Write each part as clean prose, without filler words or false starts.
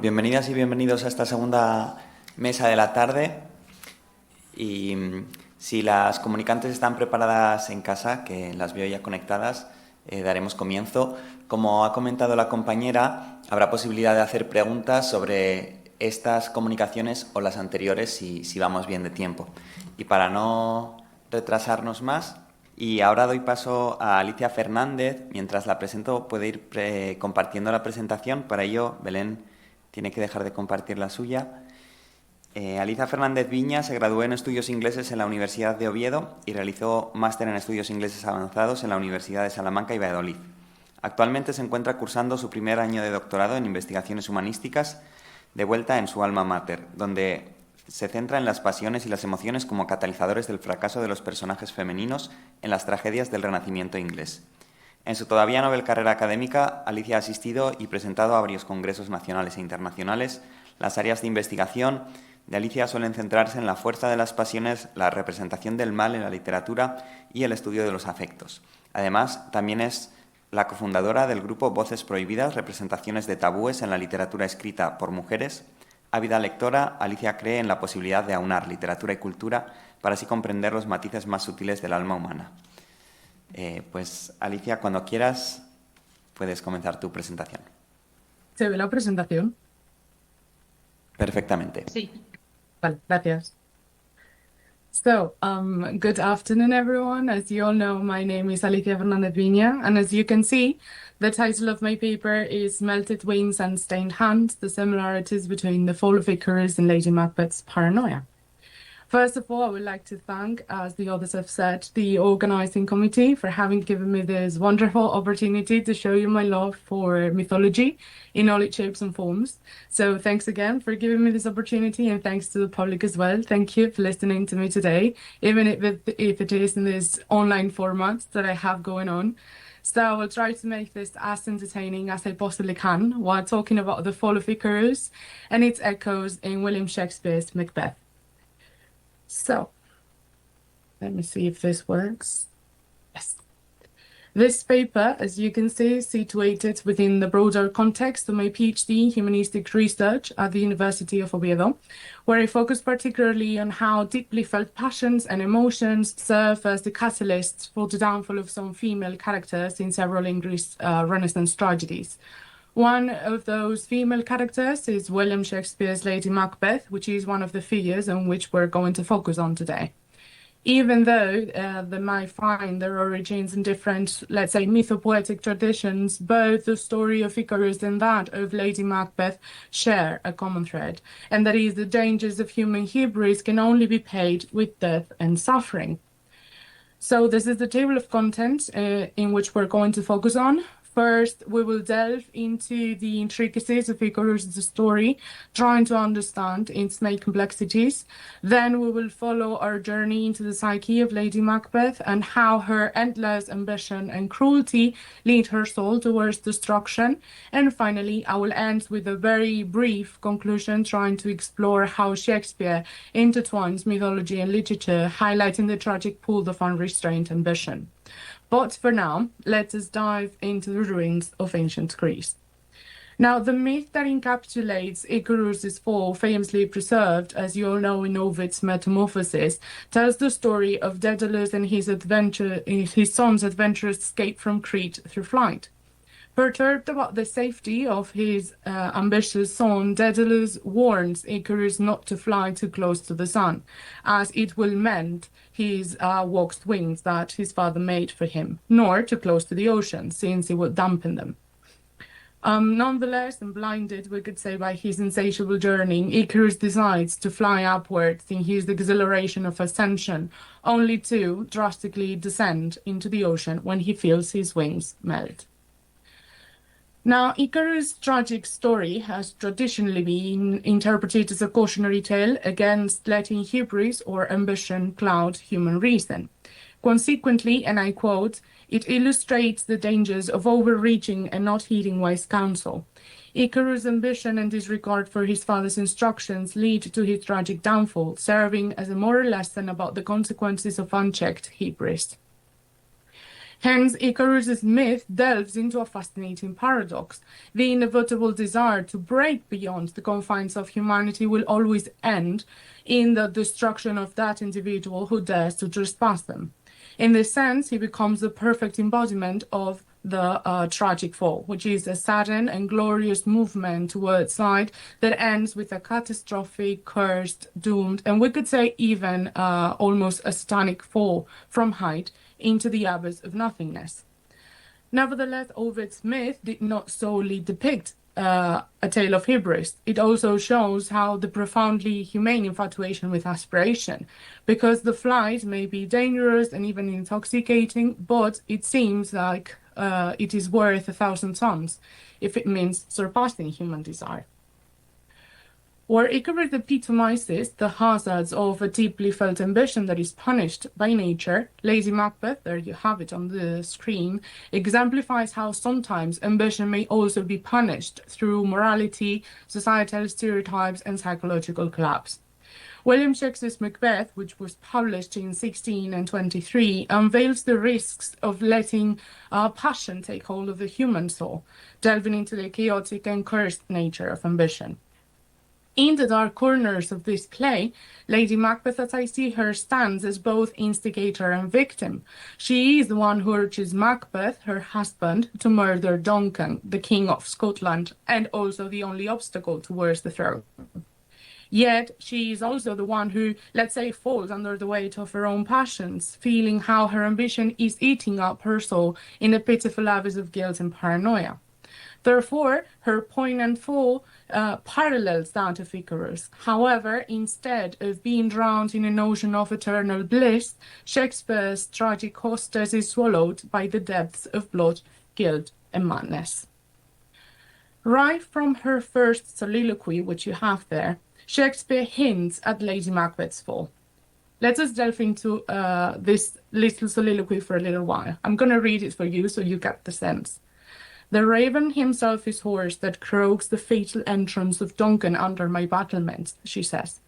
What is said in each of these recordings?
Bienvenidas y bienvenidos a esta segunda mesa de la tarde. Y si las comunicantes están preparadas en casa, que las veo ya conectadas, daremos comienzo. Como ha comentado la compañera, habrá posibilidad de hacer preguntas sobre estas comunicaciones o las anteriores si vamos bien de tiempo. Y para no retrasarnos más, y ahora doy paso a Alicia Fernández. Mientras la presento, puede ir compartiendo la presentación. Para ello, Belén tiene que dejar de compartir la suya. Alicia Fernández Viña se graduó en estudios ingleses en la Universidad de Oviedo y realizó máster en estudios ingleses avanzados en la Universidad de Salamanca y Valladolid. Actualmente se encuentra cursando su primer año de doctorado en investigaciones humanísticas, de vuelta en su alma mater, donde se centra en las pasiones y las emociones como catalizadores del fracaso de los personajes femeninos en las tragedias del Renacimiento inglés. En su todavía novel carrera académica, Alicia ha asistido y presentado a varios congresos nacionales e internacionales. Las áreas de investigación de Alicia suelen centrarse en la fuerza de las pasiones, la representación del mal en la literatura y el estudio de los afectos. Además, también es la cofundadora del grupo Voces Prohibidas, representaciones de tabúes en la literatura escrita por mujeres. Ávida lectora, Alicia cree en la posibilidad de aunar literatura y cultura para así comprender los matices más sutiles del alma humana. Pues Alicia, cuando quieras, puedes comenzar tu presentación. ¿Se ve la presentación? Perfectamente. Sí. Vale, gracias. So, good afternoon, everyone. As you all know, my name is Alicia Fernández Viña, and as you can see, the title of my paper is Melted Wings and Stained Hands, the similarities between the Fall of Icarus and Lady Macbeth's Paranoia. First of all, I would like to thank, as the others have said, the organizing committee for having given me this wonderful opportunity to show you my love for mythology in all its shapes and forms. So thanks again for giving me this opportunity, and thanks to the public as well. Thank you for listening to me today, even if it is in this online format that I have going on. So I will try to make this as entertaining as I possibly can while talking about the Fall of Icarus and its echoes in William Shakespeare's Macbeth. So, let me see if this works. Yes. This paper, as you can see, is situated within the broader context of my PhD in humanistic research at the University of Oviedo, where I focus particularly on how deeply felt passions and emotions serve as the catalysts for the downfall of some female characters in several English Renaissance tragedies. One of those female characters is William Shakespeare's Lady Macbeth, which is one of the figures on which we're going to focus on today. Even though they might find their origins in different, let's say, mythopoetic traditions, both the story of Icarus and that of Lady Macbeth share a common thread, and that is the dangers of human hubris can only be paid with death and suffering. So this is the table of contents in which we're going to focus on. First, we will delve into the intricacies of Icarus' story, trying to understand its main complexities. Then we will follow our journey into the psyche of Lady Macbeth and how her endless ambition and cruelty lead her soul towards destruction. And finally, I will end with a very brief conclusion, trying to explore how Shakespeare intertwines mythology and literature, highlighting the tragic pull of unrestrained ambition. But for now, let us dive into the ruins of ancient Greece. Now, the myth that encapsulates Icarus' fall, famously preserved, as you all know, in Ovid's Metamorphoses, tells the story of Daedalus and his son's adventurous escape from Crete through flight. Perturbed about the safety of his ambitious son, Daedalus warns Icarus not to fly too close to the sun, as it will mend his waxed wings that his father made for him, nor too close to the ocean, since it would dampen them. Nonetheless, and blinded, we could say, by his insatiable journey, Icarus decides to fly upwards in his exhilaration of ascension, only to drastically descend into the ocean when he feels his wings melt. Now, Icarus' tragic story has traditionally been interpreted as a cautionary tale against letting hubris or ambition cloud human reason. Consequently, and I quote, "It illustrates the dangers of overreaching and not heeding wise counsel. Icarus' ambition and disregard for his father's instructions lead to his tragic downfall, serving as a moral lesson about the consequences of unchecked hubris." Hence, Icarus's myth delves into a fascinating paradox. The inevitable desire to break beyond the confines of humanity will always end in the destruction of that individual who dares to trespass them. In this sense, he becomes the perfect embodiment of the tragic fall, which is a sudden and glorious movement towards light that ends with a catastrophic, cursed, doomed, and we could say even almost a satanic fall from height into the abyss of nothingness. Nevertheless, Ovid's myth did not solely depict a tale of hubris. It also shows how the profoundly humane infatuation with aspiration, because the flight may be dangerous and even intoxicating, but it seems like it is worth 1,000 tons if it means surpassing human desire. Where Icarus epitomizes the hazards of a deeply felt ambition that is punished by nature, Lady Macbeth, there you have it on the screen, exemplifies how sometimes ambition may also be punished through morality, societal stereotypes, and psychological collapse. William Shakespeare's Macbeth, which was published in 1623, unveils the risks of letting passion take hold of the human soul, delving into the chaotic and cursed nature of ambition. In the dark corners of this play, Lady Macbeth, as I see her, stands as both instigator and victim. She is the one who urges Macbeth, her husband, to murder Duncan, the King of Scotland, and also the only obstacle towards the throne. Yet she is also the one who, let's say, falls under the weight of her own passions, feeling how her ambition is eating up her soul in a pitiful abyss of guilt and paranoia. Therefore, her poignant fall parallels that of Icarus. However, instead of being drowned in an ocean of eternal bliss, Shakespeare's tragic hostess is swallowed by the depths of blood, guilt, and madness. Right from her first soliloquy, which you have there, Shakespeare hints at Lady Macbeth's fall. Let us delve into this little soliloquy for a little while. I'm going to read it for you so you get the sense. The raven himself is hoarse that croaks the fatal entrance of Duncan under my battlements, she says.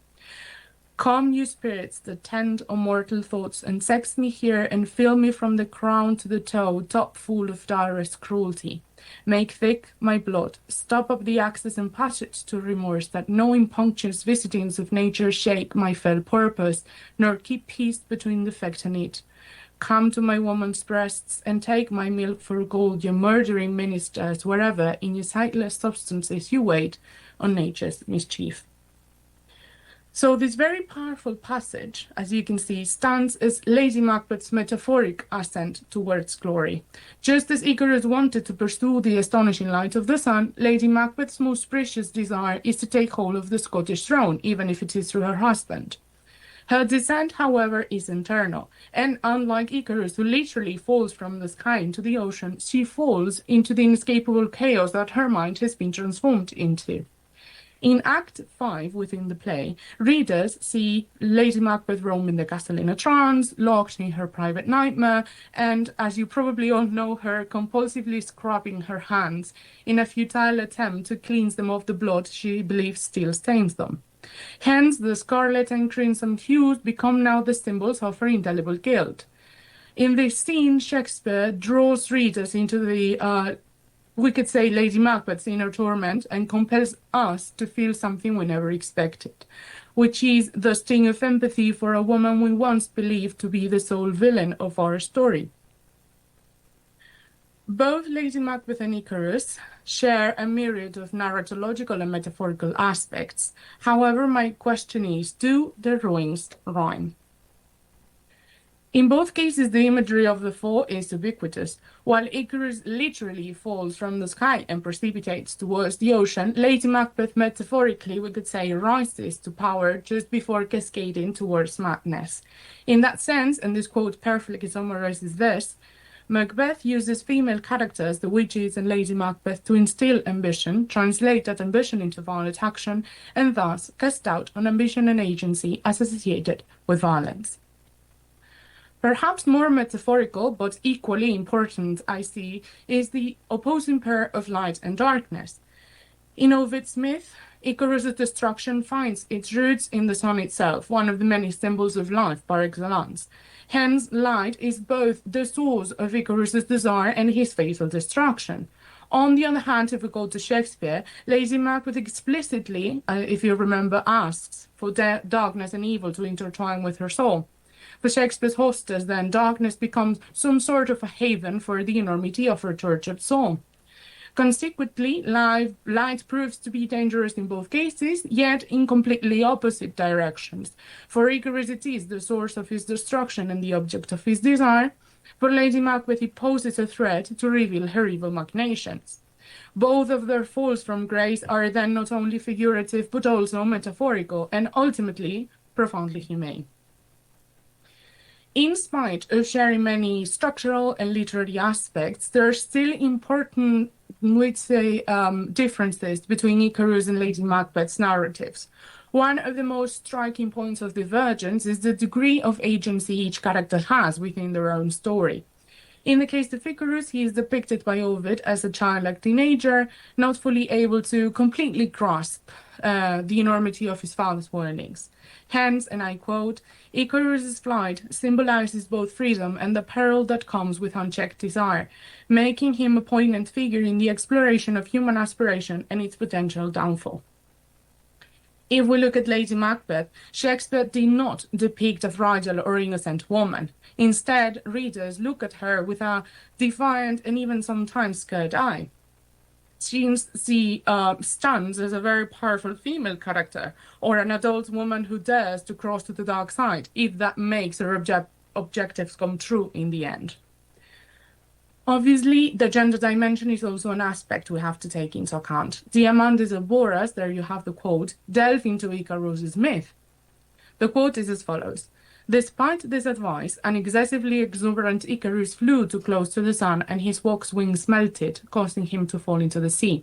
Come, you spirits that tend on mortal thoughts, and sex me here and fill me from the crown to the toe, top full of direst cruelty. Make thick my blood, stop up the access and passage to remorse, that no impunctious visitings of nature shake my fell purpose, nor keep peace between the fact and it. Come to my woman's breasts, and take my milk for gold, you murdering ministers, wherever in your sightless substances you wait on nature's mischief. So this very powerful passage, as you can see, stands as Lady Macbeth's metaphoric ascent towards glory. Just as Icarus wanted to pursue the astonishing light of the sun, Lady Macbeth's most precious desire is to take hold of the Scottish throne, even if it is through her husband. Her descent, however, is internal, and unlike Icarus, who literally falls from the sky into the ocean, she falls into the inescapable chaos that her mind has been transformed into. In Act 5 within the play, readers see Lady Macbeth roaming the castle in a trance, locked in her private nightmare, and, as you probably all know, her compulsively scrubbing her hands in a futile attempt to cleanse them of the blood she believes still stains them. Hence, the scarlet and crimson hues become now the symbols of her indelible guilt. In this scene, Shakespeare draws readers into the, we could say, Lady Macbeth's inner torment, and compels us to feel something we never expected, which is the sting of empathy for a woman we once believed to be the sole villain of our story. Both Lady Macbeth and Icarus share a myriad of narratological and metaphorical aspects. However, my question is, do the ruins rhyme? In both cases, the imagery of the fall is ubiquitous. While Icarus literally falls from the sky and precipitates towards the ocean, Lady Macbeth metaphorically, we could say, rises to power just before cascading towards madness. In that sense, and this quote perfectly summarizes this, Macbeth uses female characters, the witches and Lady Macbeth, to instill ambition, translate that ambition into violent action, and thus cast doubt on ambition and agency as associated with violence. Perhaps more metaphorical, but equally important, I see, is the opposing pair of light and darkness. In Ovid's myth, Icarus' destruction finds its roots in the sun itself, one of the many symbols of life par excellence. Hence, light is both the source of Icarus's desire and his fatal destruction. On the other hand, if we go to Shakespeare, Lady Macbeth explicitly, if you remember, asks for darkness and evil to intertwine with her soul. For Shakespeare's hostess, then, darkness becomes some sort of a haven for the enormity of her tortured soul. Consequently, light proves to be dangerous in both cases, yet in completely opposite directions. For Icarus, it is the source of his destruction and the object of his desire. For Lady Macbeth, it poses a threat to reveal her evil machinations. Both of their falls from grace are then not only figurative but also metaphorical and ultimately profoundly humane. In spite of sharing many structural and literary aspects, there are still important, we'd say, differences between Icarus and Lady Macbeth's narratives. One of the most striking points of divergence is the degree of agency each character has within their own story. In the case of Icarus, he is depicted by Ovid as a childlike teenager, not fully able to completely grasp the enormity of his father's warnings. Hence, and I quote, Icarus's flight symbolizes both freedom and the peril that comes with unchecked desire, making him a poignant figure in the exploration of human aspiration and its potential downfall. If we look at Lady Macbeth, Shakespeare did not depict a fragile or innocent woman. Instead, readers look at her with a defiant and even sometimes scared eye. She stands as a very powerful female character, or an adult woman who dares to cross to the dark side, if that makes her objectives come true in the end. Obviously, the gender dimension is also an aspect we have to take into account. Diamandis of Boras, there you have the quote, delve into Icarus's myth. The quote is as follows. Despite this advice, an excessively exuberant Icarus flew too close to the sun and his wax wings melted, causing him to fall into the sea.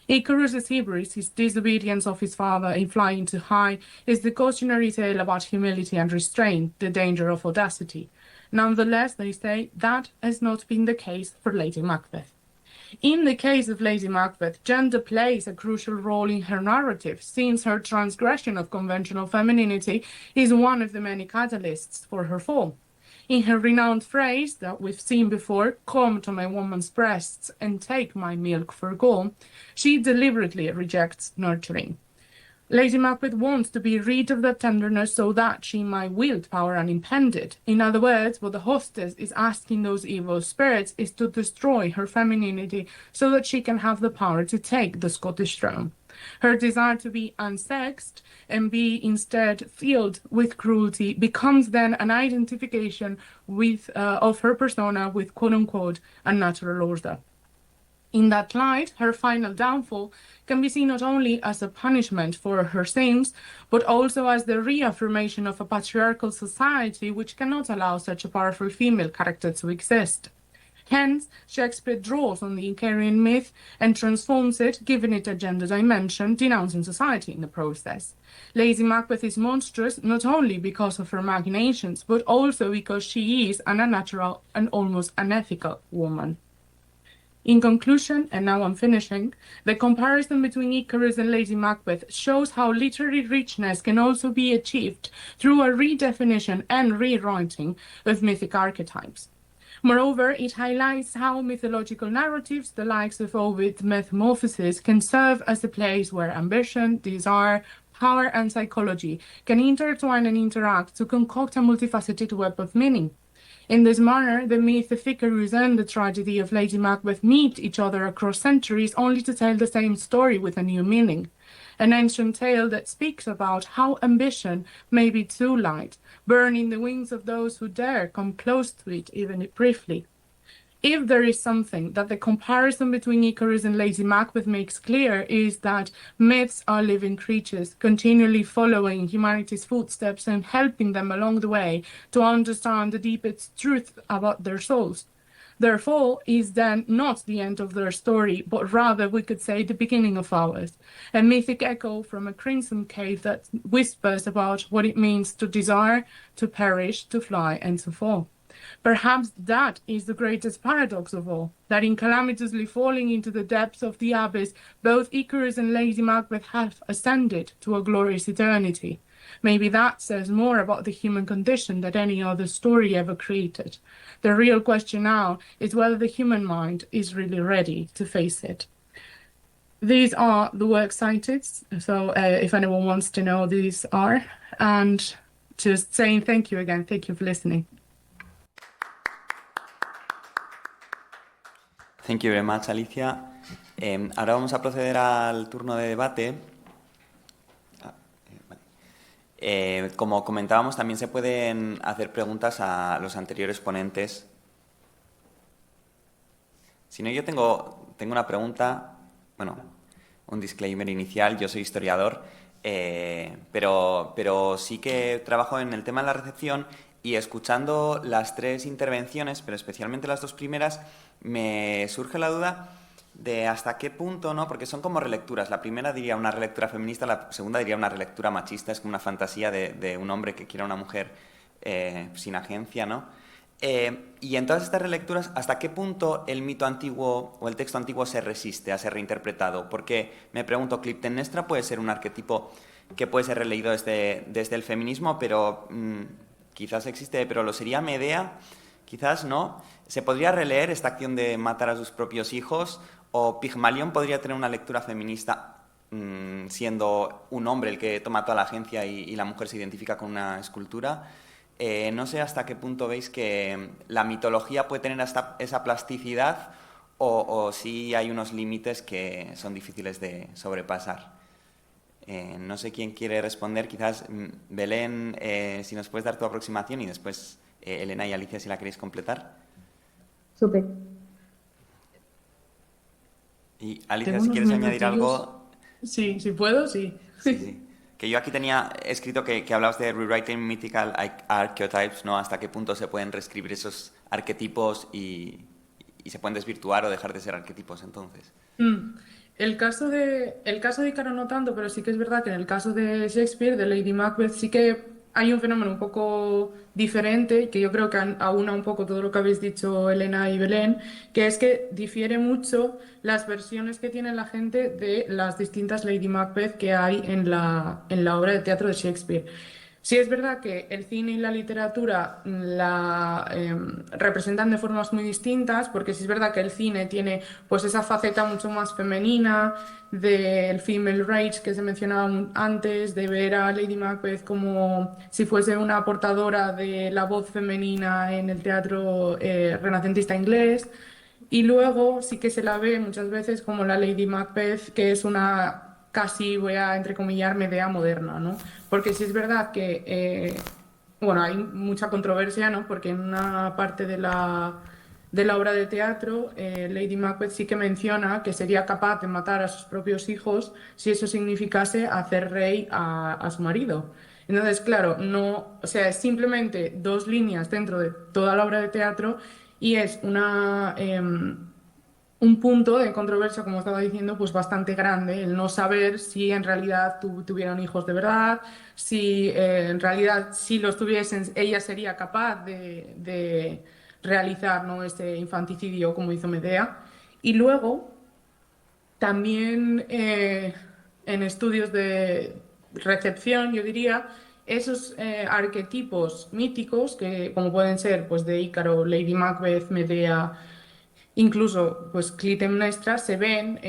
Icarus's hubris, his disobedience of his father in flying too high, is the cautionary tale about humility and restraint, the danger of audacity. Nonetheless, they say, that has not been the case for Lady Macbeth. In the case of Lady Macbeth, gender plays a crucial role in her narrative, since her transgression of conventional femininity is one of the many catalysts for her fall. In her renowned phrase that we've seen before, come to my woman's breasts and take my milk for gall, she deliberately rejects nurturing. Lady Macbeth wants to be rid of that tenderness so that she might wield power unimpeded. In other words, what the hostess is asking those evil spirits is to destroy her femininity so that she can have the power to take the Scottish throne. Her desire to be unsexed and be instead filled with cruelty becomes then an identification of her persona with quote-unquote unnatural order. In that light, her final downfall can be seen not only as a punishment for her sins, but also as the reaffirmation of a patriarchal society which cannot allow such a powerful female character to exist. Hence, Shakespeare draws on the Icarian myth and transforms it, giving it a gender dimension, denouncing society in the process. Lady Macbeth is monstrous not only because of her machinations, but also because she is an unnatural and almost unethical woman. In conclusion, and now I'm finishing, the comparison between Icarus and Lady Macbeth shows how literary richness can also be achieved through a redefinition and rewriting of mythic archetypes. Moreover, it highlights how mythological narratives, the likes of Ovid's Metamorphoses, can serve as a place where ambition, desire, power, and psychology can intertwine and interact to concoct a multifaceted web of meaning. In this manner, the myth of Icarus and the tragedy of Lady Macbeth meet each other across centuries only to tell the same story with a new meaning. An ancient tale that speaks about how ambition may be too light, burning the wings of those who dare come close to it, even briefly. If there is something that the comparison between Icarus and Lady Macbeth makes clear, is that myths are living creatures, continually following humanity's footsteps and helping them along the way to understand the deepest truth about their souls. Their fall is then not the end of their story, but rather, we could say, the beginning of ours, a mythic echo from a crimson cave that whispers about what it means to desire, to perish, to fly, and to fall. Perhaps that is the greatest paradox of all, that in calamitously falling into the depths of the abyss, both Icarus and Lady Macbeth have ascended to a glorious eternity. Maybe that says more about the human condition than any other story ever created. The real question now is whether the human mind is really ready to face it. These are the works cited, so if anyone wants to know, these are. And just saying thank you again. Thank you for listening. Thank you very much, Alicia. Ahora vamos a proceder al turno de debate. Como comentábamos, también se pueden hacer preguntas a los anteriores ponentes. Si no, yo tengo una pregunta, bueno, un disclaimer inicial. Yo soy historiador, pero sí que trabajo en el tema de la recepción, y escuchando las tres intervenciones, pero especialmente las dos primeras, me surge la duda de hasta qué punto, ¿no? Porque son como relecturas. La primera diría una relectura feminista, la segunda diría una relectura machista. Es como una fantasía de un hombre que quiere a una mujer sin agencia, ¿no? Y en todas estas relecturas, ¿hasta qué punto el mito antiguo o el texto antiguo se resiste a ser reinterpretado? Porque me pregunto, Clitemnestra puede ser un arquetipo que puede ser releído desde el feminismo, pero quizás existe, pero lo sería Medea, quizás no. ¿Se podría releer esta acción de matar a sus propios hijos? ¿O Pigmalión podría tener una lectura feminista siendo un hombre el que toma toda la agencia y la mujer se identifica con una escultura? No sé hasta qué punto veis que la mitología puede tener hasta esa plasticidad o si hay unos límites que son difíciles de sobrepasar. No sé quién quiere responder, quizás Belén, si nos puedes dar tu aproximación, y después Elena y Alicia, si la queréis completar. Súper. Y Alicia, Tengo si unos quieres añadir minutillos. algo. Sí, si puedo, sí. Sí. Que yo aquí tenía escrito que hablabas de rewriting mythical archetypes, ¿no? Hasta qué punto se pueden reescribir esos arquetipos y se pueden desvirtuar o dejar de ser arquetipos, entonces. El caso de Ícaro no tanto, pero sí que es verdad que en el caso de Shakespeare, de Lady Macbeth, sí que hay un fenómeno un poco diferente, que yo creo que aúna un poco todo lo que habéis dicho Elena y Belén, que es que difiere mucho las versiones que tiene la gente de las distintas Lady Macbeth que hay en la obra de teatro de Shakespeare. Sí es verdad que el cine y la literatura la representan de formas muy distintas, porque sí es verdad que el cine tiene pues esa faceta mucho más femenina del female rage que se mencionaba antes, de ver a Lady Macbeth como si fuese una portadora de la voz femenina en el teatro renacentista inglés. Y luego sí que se la ve muchas veces como la Lady Macbeth, que es una casi, voy a entrecomillar, Medea moderna, ¿no? Porque sí es verdad que, bueno, hay mucha controversia, ¿no? Porque en una parte de la obra de teatro, Lady Macbeth sí que menciona que sería capaz de matar a sus propios hijos si eso significase hacer rey a su marido. Entonces, claro, no, o sea, es simplemente dos líneas dentro de toda la obra de teatro y es un punto de controversia, como estaba diciendo, pues bastante grande, el no saber si en realidad tuvieron hijos de verdad, si en realidad si los tuviesen, ella sería capaz de realizar, ¿no?, este infanticidio como hizo Medea. Y luego, también en estudios de recepción, yo diría, esos arquetipos míticos, que, como pueden ser pues, de Ícaro, Lady Macbeth, Medea, incluso pues Clitemnestra, se ven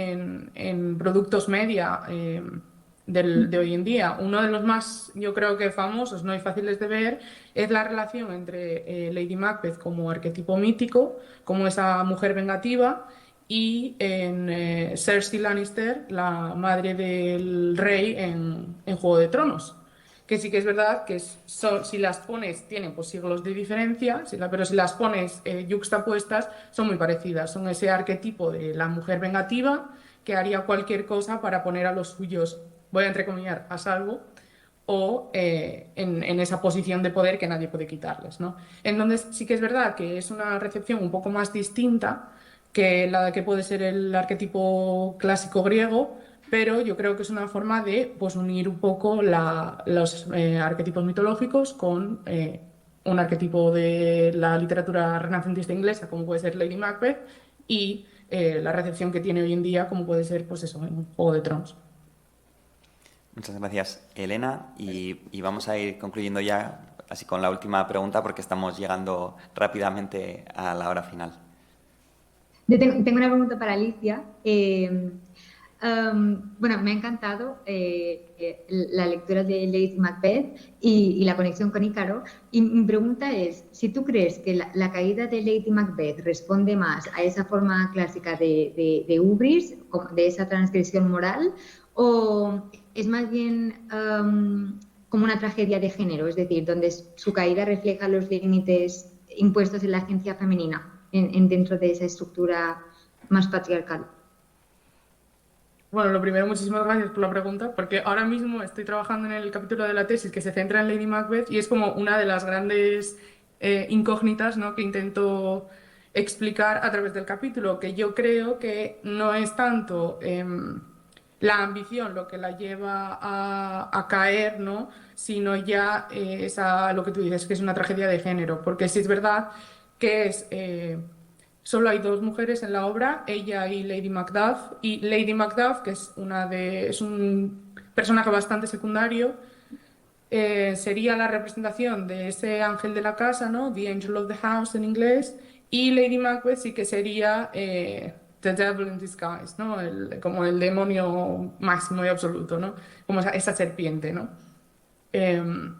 en productos media de hoy en día. Uno de los más, yo creo que famosos, no y fáciles de ver, es la relación entre Lady Macbeth como arquetipo mítico, como esa mujer vengativa, y en Cersei Lannister, la madre del rey en Juego de Tronos. Que sí que es verdad que si las pones, tienen pues siglos de diferencia, pero si las pones yuxtapuestas, son muy parecidas. Son ese arquetipo de la mujer vengativa que haría cualquier cosa para poner a los suyos, voy a entrecomillar, a salvo, o en esa posición de poder que nadie puede quitarles, ¿no? Entonces sí que es verdad que es una recepción un poco más distinta que la que puede ser el arquetipo clásico griego, pero yo creo que es una forma de pues, unir un poco los arquetipos mitológicos con un arquetipo de la literatura renacentista inglesa, como puede ser Lady Macbeth, y la recepción que tiene hoy en día, como puede ser, pues eso, en Juego de Tronos. Muchas gracias, Elena. Y vamos a ir concluyendo ya, así con la última pregunta, porque estamos llegando rápidamente a la hora final. Yo tengo una pregunta para Alicia. Bueno, me ha encantado la lectura de Lady Macbeth y la conexión con Ícaro. Y mi pregunta es, si tú crees que la caída de Lady Macbeth responde más a esa forma clásica de hubris, de esa transgresión moral, o es más bien como una tragedia de género, es decir, donde su caída refleja los límites impuestos en la agencia femenina dentro de esa estructura más patriarcal? Bueno, lo primero, muchísimas gracias por la pregunta, porque ahora mismo estoy trabajando en el capítulo de la tesis que se centra en Lady Macbeth y es como una de las grandes incógnitas, ¿no?, que intento explicar a través del capítulo, que yo creo que no es tanto la ambición lo que la lleva a caer, ¿no?, sino ya lo que tú dices, que es una tragedia de género, porque sí es verdad que es... solo hay dos mujeres en la obra, ella y Lady Macduff. Y Lady Macduff, que es un personaje bastante secundario, sería la representación de ese ángel de la casa, ¿no? The Angel of the House en inglés. Y Lady Macbeth sí que sería The Devil in Disguise, ¿no? Como el demonio máximo y absoluto, ¿no? Como esa serpiente, ¿no? Em,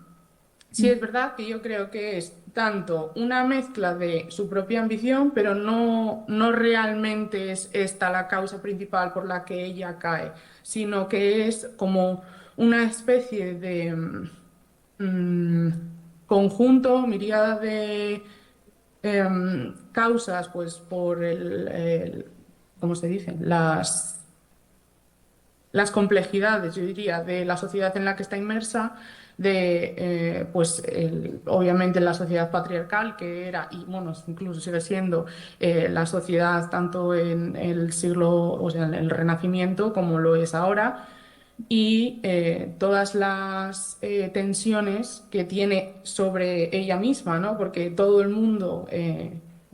Sí, es verdad que yo creo que es tanto una mezcla de su propia ambición, pero no realmente es esta la causa principal por la que ella cae, sino que es como una especie de conjunto, miríada de causas, pues por ¿cómo se dice? Las complejidades, yo diría, de la sociedad en la que está inmersa, pues obviamente la sociedad patriarcal que era, y bueno, incluso sigue siendo la sociedad tanto en el siglo, o sea, en el Renacimiento como lo es ahora, y todas las tensiones que tiene sobre ella misma, ¿no? Porque todo el mundo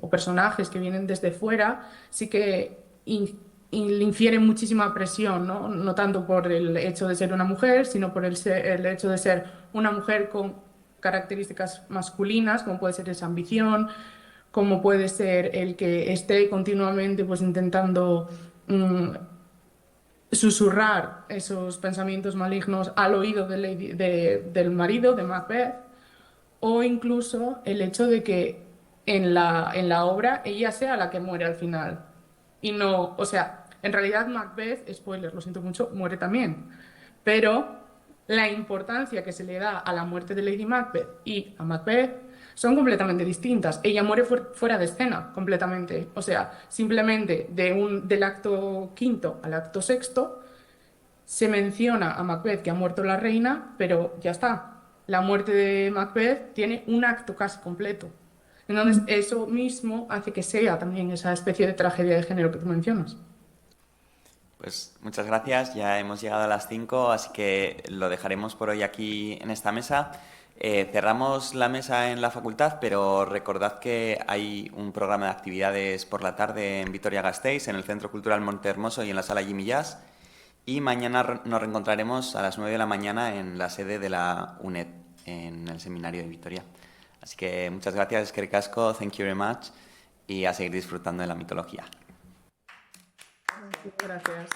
o personajes que vienen desde fuera sí que y le infieren muchísima presión, ¿no? No tanto por el hecho de ser una mujer, sino por el hecho de ser una mujer con características masculinas, como puede ser esa ambición, como puede ser el que esté continuamente pues intentando susurrar esos pensamientos malignos al oído del marido, de Macbeth, o incluso el hecho de que en la obra ella sea la que muere al final. Y no, o sea, en realidad Macbeth, spoiler, lo siento mucho, muere también. Pero la importancia que se le da a la muerte de Lady Macbeth y a Macbeth son completamente distintas. Ella muere fuera de escena, completamente. O sea, simplemente del acto quinto al acto sexto se menciona a Macbeth que ha muerto la reina, pero ya está. La muerte de Macbeth tiene un acto casi completo. Entonces, eso mismo hace que sea también esa especie de tragedia de género que tú mencionas. Pues muchas gracias, ya hemos llegado a las 5, así que lo dejaremos por hoy aquí en esta mesa. Cerramos la mesa en la facultad, pero recordad que hay un programa de actividades por la tarde en Vitoria-Gasteiz, en el Centro Cultural Monte Hermoso y en la Sala Jimmy Jazz. Y mañana nos reencontraremos a las 9 de la mañana en la sede de la UNED, en el Seminario de Vitoria. Así que muchas gracias, eskerrik asko, thank you very much, y a seguir disfrutando de la mitología. Gracias.